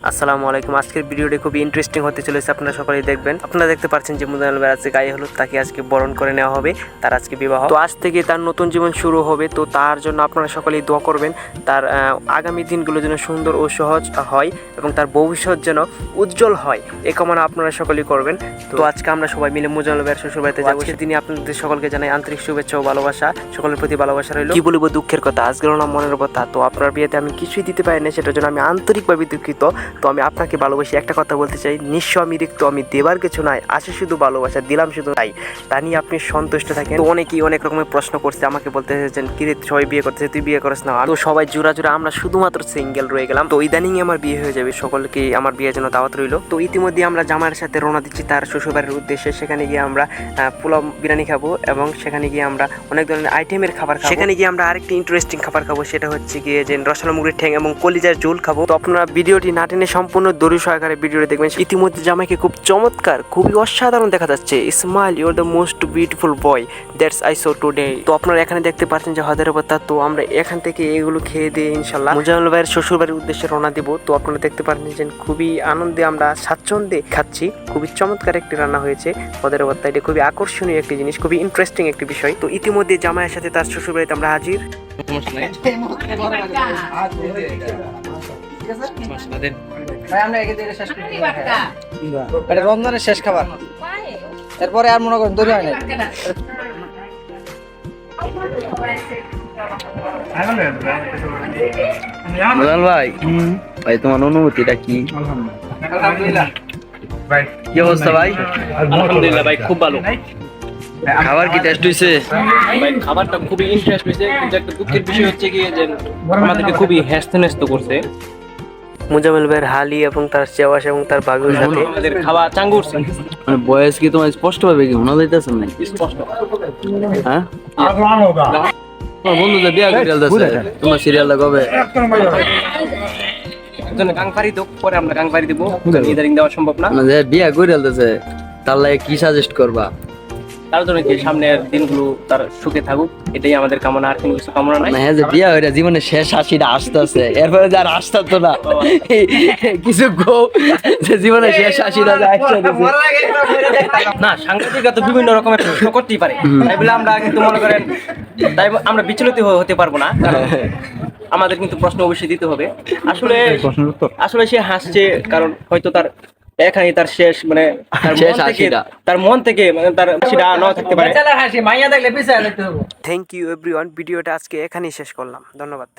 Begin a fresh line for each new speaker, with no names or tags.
আসসালামু আলাইকুম। আজকের ভিডিওটি খুবই ইন্টারেস্টিং হতে চলেছে, আপনারা সকলেই দেখবেন। আপনারা দেখতে পাচ্ছেন যে মুজাম্মেল ভাই আজকে গায়ে হলুদ, তাকে আজকে বরণ করে নেওয়া হবে, তার আজকে বিবাহ। তো আজ থেকে তার নতুন জীবন শুরু হবে। তো তার জন্য আপনারা সকলেই দোয়া করবেন, তার আগামী দিনগুলো যেন সুন্দর ও সহজ হয় এবং তার ভবিষ্যৎ যেন উজ্জ্বল হয়, এই কামনা আপনারা সকলেই করবেন। তো আজকে আমরা সবাই মিলে মুজাম্মেল ভাইয়ের শ্বশুর বাড়িতে যাবো। সেদিনই আপনাদের সকলকে জানাই আন্তরিক শুভেচ্ছা ও ভালোবাসা, সকলের প্রতি ভালোবাসা রইল। কি বলবো, দুঃখের কথা, আজকের না মনের কথা। তো আপনার বিয়েতে আমি কিছুই দিতে পারি না, সেটার জন্য আমি আন্তরিকভাবে দুঃখিত। তো আমি আপনাকে ভালোবাসি, একটা কথা বলতে চাই, নিঃস্ব আমি রিক্ত, আমি দেবার কিছু নাই, আসে শুধু ভালোবাসা, দিলাম শুধু তাই, তা নিয়ে আপনি সন্তুষ্ট থাকেন। তো অনেকেই অনেক রকমের প্রশ্ন করছে, আমাকে বলতে চাইছেন কি রে সবাই বিয়ে করতেছে, তুই বিয়ে করিস না? তো সবাই জোড়া জোড়া, আমরা শুধুমাত্র সিঙ্গেল রয়ে গেলাম। তো ইদানিং আমার বিয়ে হয়ে যাবে, সকলকে আমার বিয়ের জন্য দাওয়াত রইল। তো ইতিমধ্যে আমরা জামাইয়ের সাথে রওনা দিচ্ছি তার শ্বশুরবাড়ির উদ্দেশ্যে। সেখানে গিয়ে আমরা পোলাও বিরিয়ানি খাবো এবং সেখানে গিয়ে আমরা অনেক ধরনের আইটেমের খাবার খাবো। সেখানে গিয়ে আমরা আরেকটি ইন্টারেস্টিং খাবার খাবো, সেটা হচ্ছে গিয়ে যে রসালো মুরগির ঠ্যাং এবং কলিজার ঝোল খাবো। তো আপনারা ভিডিওটি না টেনে সম্পূর্ণ দড়ি সহকারে ভিডিওটি দেখবেন। ইতিমধ্যে জামাইকে খুব চমৎকার, খুবই অসাধারণ দেখা যাচ্ছে। Smile, you are the most beautiful boy that's I saw today. তো আপনারা এখানে দেখতে পাচ্ছেন যে হাজার পাতা। তো আমরা এখান থেকে এগুলো খেয়ে দিয়ে ইনশাল্লাহ মুজাম্মেল ভাইয়ের শ্বশুর বাড়ির উদ্দেশ্যে রওনা দিব। তো আপনারা দেখতে পাচ্ছেন যে খুবই আনন্দে আমরা স্বাচ্ছন্দ্যে খাচ্ছি। খুবই চমৎকার একটি রান্না হয়েছে হাজার পাতা, এটা খুবই আকর্ষণীয় একটি জিনিস, খুবই ইন্টারেস্টিং একটি বিষয়। তো ইতিমধ্যে জামাইয়ের সাথে তার শ্বশুর বাড়িতে আমরা হাজির।
রমজানের শেষ খাবার, এরপরে আর মনে করেন দড়ি হয় না।
ভাই ভাই তোমার অনুভূতিটা কি?
আলহামদুলিল্লাহ
ভাই কি অবস্থা ভাই?
আলহামদুলিল্লাহ ভাই, খুব ভালো।
খাবার কি টেস্ট হইছে?
ভাই খাবারটা খুবই ইন্টারেস্ট হয়েছে, কিন্তু একটা দুঃখের বিষয় হচ্ছে কি যে আমাদেরকে খুবই হ্যাস্ত করছে।
মুজাম্মেল ভাইয়ের হালি এবং তার চেওয়াশ এবং তার ভাবির সাথে
আমাদের খাওয়া চাঙ্গু উঠছে
মানে বয়স কি তোমার স্পষ্ট ভাবে কি শোনা যাইতেছে না?
স্পষ্ট।
হ্যাঁ, তোমার বন্ধুদের বিয়া করে আলতেছে, তোমার সিরিয়ালটা কবে?
একজনে গাংপারি তো পরে আমরা গাংপারি দিব, ইদারিং দেওয়া সম্ভব না।
মানে যে বিয়া করে আলতেছে তার লাগে কি সাজেস্ট করবা?
তার জন্য কি সামনের দিনগুলো তার সুখে থাকুক, এটাই আমাদের কামনা, আর কোনো কিছু কামনা নাই।
মানে হ্যাঁ, যে বিয়া হইরা জীবনে শেষ হাসিটা আসতেছে, এরপরে যার আসতো না কিছু গো যে জীবনে শেষ হাসিটা
না, সাংঘাতিকরা তো বিভিন্ন রকমের প্রশ্ন করতেই পারে, তাই বলে আমরা কিন্তু মনে করেন তাই আমরা বিচলিত হতে পারবো না, কারণ আমাদের কিন্তু প্রশ্ন অবশ্যই দিতে হবে। আসলে সে হাসছে কারণ হয়তো তার এখানে তার শেষ, মানে তার মন থেকে মানে তার হাসিটা নাও থাকতে পারে।
থ্যাংক ইউ এভরিওয়ান, ভিডিওটা আজকে এখানেই শেষ করলাম, ধন্যবাদ।